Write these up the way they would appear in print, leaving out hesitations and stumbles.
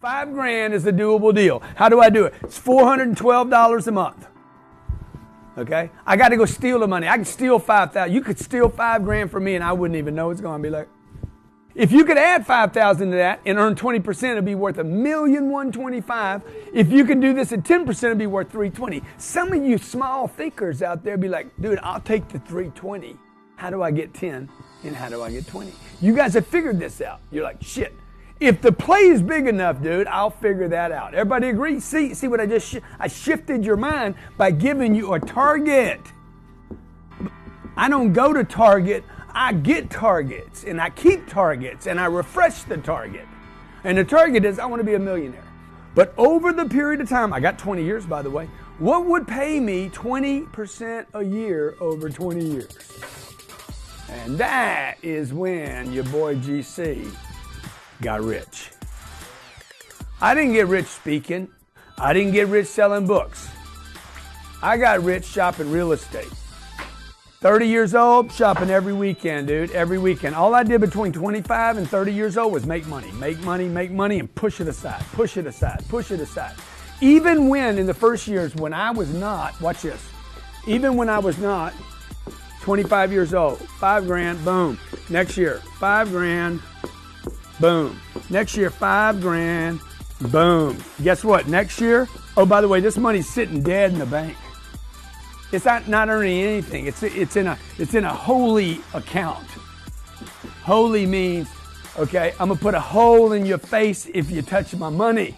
$5,000 is a doable deal. How do I do it? It's $412 a month. Okay? I got to go steal the money. I can steal $5,000. You could steal $5,000 from me and I wouldn't even know. It's going to be like, if you could add $5,000 to that and earn 20%, it'd be worth $1,125,000. If you can do this at 10%, it'd be worth $320,000. Some of you small thinkers out there be like, dude, I'll take the $320,000. How do I get 10? And how do I get 20? You guys have figured this out. You're like, shit. If the play is big enough, dude, I'll figure that out. Everybody agree? See what I just I shifted your mind by giving you a target. I don't go to Target. I get targets, and I keep targets, and I refresh the target. And the target is I want to be a millionaire. But over the period of time, I got 20 years, by the way, what would pay me 20% a year over 20 years? And that is when your boy GC got rich. I didn't get rich speaking. I didn't get rich selling books. I got rich shopping real estate. 30 years old, shopping every weekend, dude, every weekend. All I did between 25 and 30 years old was make money, and push it aside. Even when in the first years when I was not, watch this, even when I was not 25 years old, $5,000, boom. Next year, $5,000, boom. Next year, $5,000, boom. Guess what? Next year, oh, by the way, this money's sitting dead in the bank. It's not earning anything. It's in a holy account. Holy means, okay, I'm gonna put a hole in your face if you touch my money.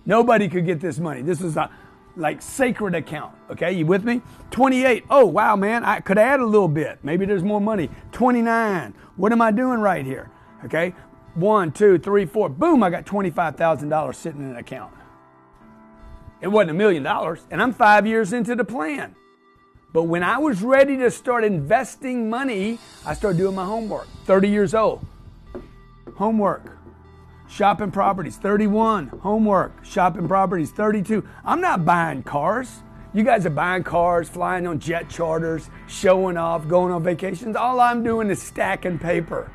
Nobody could get this money. This is a like sacred account. Okay, you with me? 28. Oh wow, man, I could add a little bit. Maybe there's more money. 29. What am I doing right here? Okay, 1, 2, 3, 4. Boom! I got $25,000 sitting in an account. It wasn't $1 million, and I'm 5 years into the plan. But when I was ready to start investing money, I started doing my homework. 30 years old. Homework. Shopping properties. 31. Homework. Shopping properties. 32. I'm not buying cars. You guys are buying cars, flying on jet charters, showing off, going on vacations. All I'm doing is stacking paper.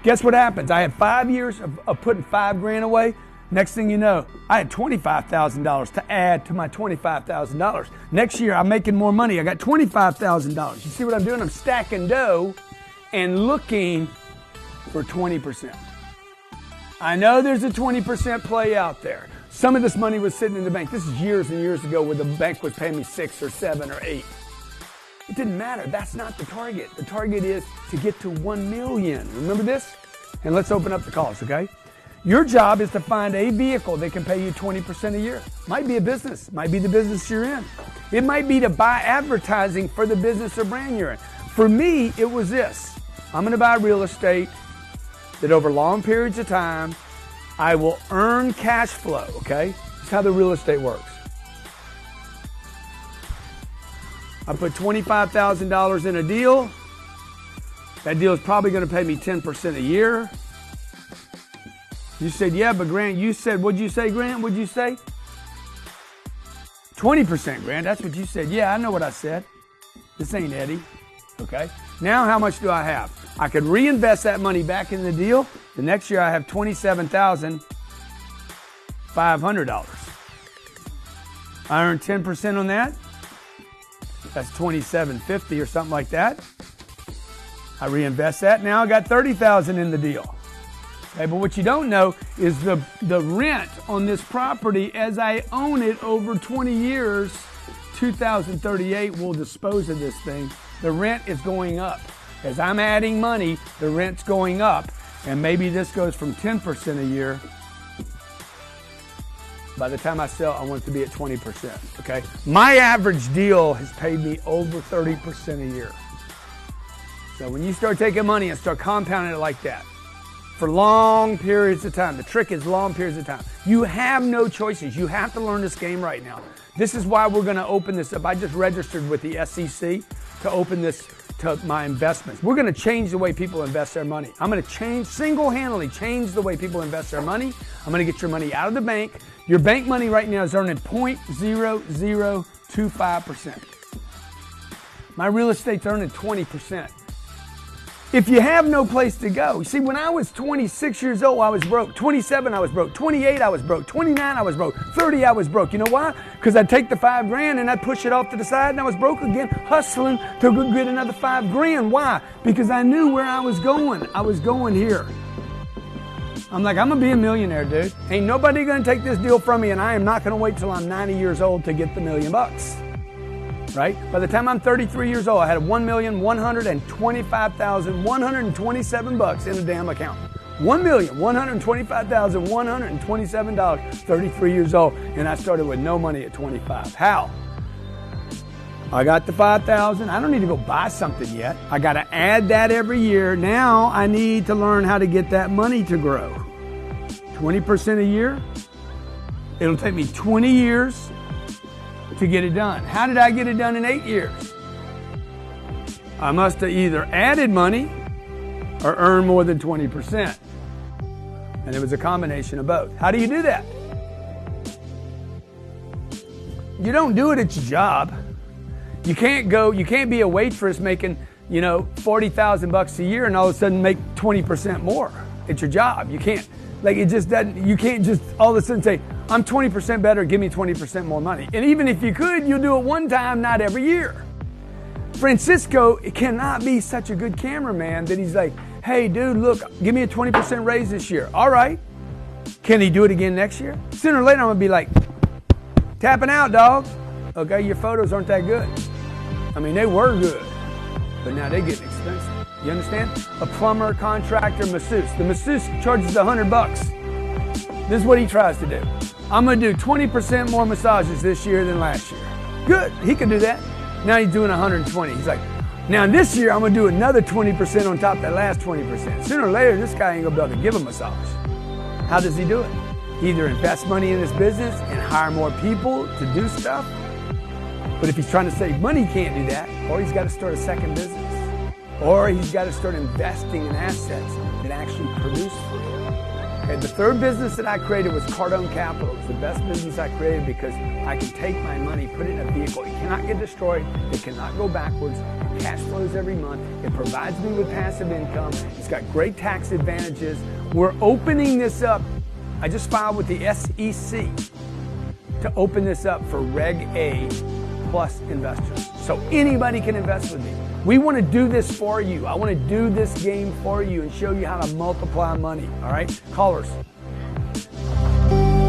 Guess what happens? I had 5 years of putting $5,000 away. Next thing you know, I had $25,000 to add to my $25,000. Next year, I'm making more money. I got $25,000. You see what I'm doing? I'm stacking dough and looking for 20%. I know there's a 20% play out there. Some of this money was sitting in the bank. This is years and years ago where the bank was paying me 6 or 7 or 8. It didn't matter. That's not the target. The target is to get to 1 million. Remember this? And let's open up the calls, okay? Your job is to find a vehicle that can pay you 20% a year. Might be a business. Might be the business you're in. It might be to buy advertising for the business or brand you're in. For me, it was this. I'm going to buy real estate that over long periods of time, I will earn cash flow, okay? That's how the real estate works. I put $25,000 in a deal. That deal is probably going to pay me 10% a year. You said, yeah, but Grant, you said, what'd you say, Grant? What'd you say? 20%, Grant. That's what you said. Yeah, I know what I said. This ain't Eddie. Okay. Now how much do I have? I could reinvest that money back in the deal. The next year I have $27,500. I earn 10% on that. That's $27.50 or something like that. I reinvest that. Now I got $30,000 in the deal. Okay, but what you don't know is the rent on this property as I own it over 20 years, 2038 will dispose of this thing. The rent is going up. As I'm adding money, the rent's going up. And maybe this goes from 10% a year. By the time I sell, I want it to be at 20%, okay? My average deal has paid me over 30% a year. So when you start taking money and start compounding it like that, for long periods of time. The trick is long periods of time. You have no choices. You have to learn this game right now. This is why we're going to open this up. I just registered with the SEC to open this to my investments. We're going to change the way people invest their money. I'm going to single-handedly change the way people invest their money. I'm going to get your money out of the bank. Your bank money right now is earning 0.0025%. My real estate's earning 20%. if you have no place to go. You see, when I was 26 years old, I was broke. 27, I was broke. 28, I was broke. 29, I was broke. 30, I was broke. You know why? Because I'd take the $5,000 and I'd push it off to the side and I was broke again, hustling to go get another $5,000. Why? Because I knew where I was going. I was going here. I'm like, I'm going to be a millionaire, dude. Ain't nobody going to take this deal from me, and I am not going to wait till I'm 90 years old to get the $1 million. Right? By the time I'm 33 years old, I had $1,125,127 in a damn account. $1,125,127, 33 years old, and I started with no money at 25. How? I got the $5,000. I don't need to go buy something yet. I got to add that every year. Now I need to learn how to get that money to grow. 20% a year. It'll take me 20 years to get it done. How did I get it done in 8 years? I must have either added money or earned more than 20%. And it was a combination of both. How do you do that? You don't do it at your job. You can't be a waitress making, $40,000 a year and all of a sudden make 20% more at your job. You can't. It just doesn't, you can't just all of a sudden say, I'm 20% better, give me 20% more money. And even if you could, you'll do it one time, not every year. Francisco cannot be such a good cameraman that he's like, hey, dude, look, give me a 20% raise this year. All right. Can he do it again next year? Sooner or later, I'm going to be like, tapping out, dog. Okay, your photos aren't that good. I mean, they were good, but now they're getting expensive. You understand? A plumber, contractor, masseuse. The masseuse charges $100. This is what he tries to do. I'm going to do 20% more massages this year than last year. Good, he can do that. Now he's doing 120. He's like, now this year I'm going to do another 20% on top of that last 20%. Sooner or later, this guy ain't going to be able to give a massage. How does he do it? He either invests money in his business and hire more people to do stuff. But if he's trying to save money, he can't do that. Or he's got to start a second business. Or he's got to start investing in assets that actually produce for him. Okay, the third business that I created was Cardone Capital. It's the best business I created because I can take my money, put it in a vehicle. It cannot get destroyed. It cannot go backwards. It cash flows every month. It provides me with passive income. It's got great tax advantages. We're opening this up. I just filed with the SEC to open this up for Reg A plus investors. So anybody can invest with me. We want to do this for you. I want to do this game for you and show you how to multiply money. All right? Callers.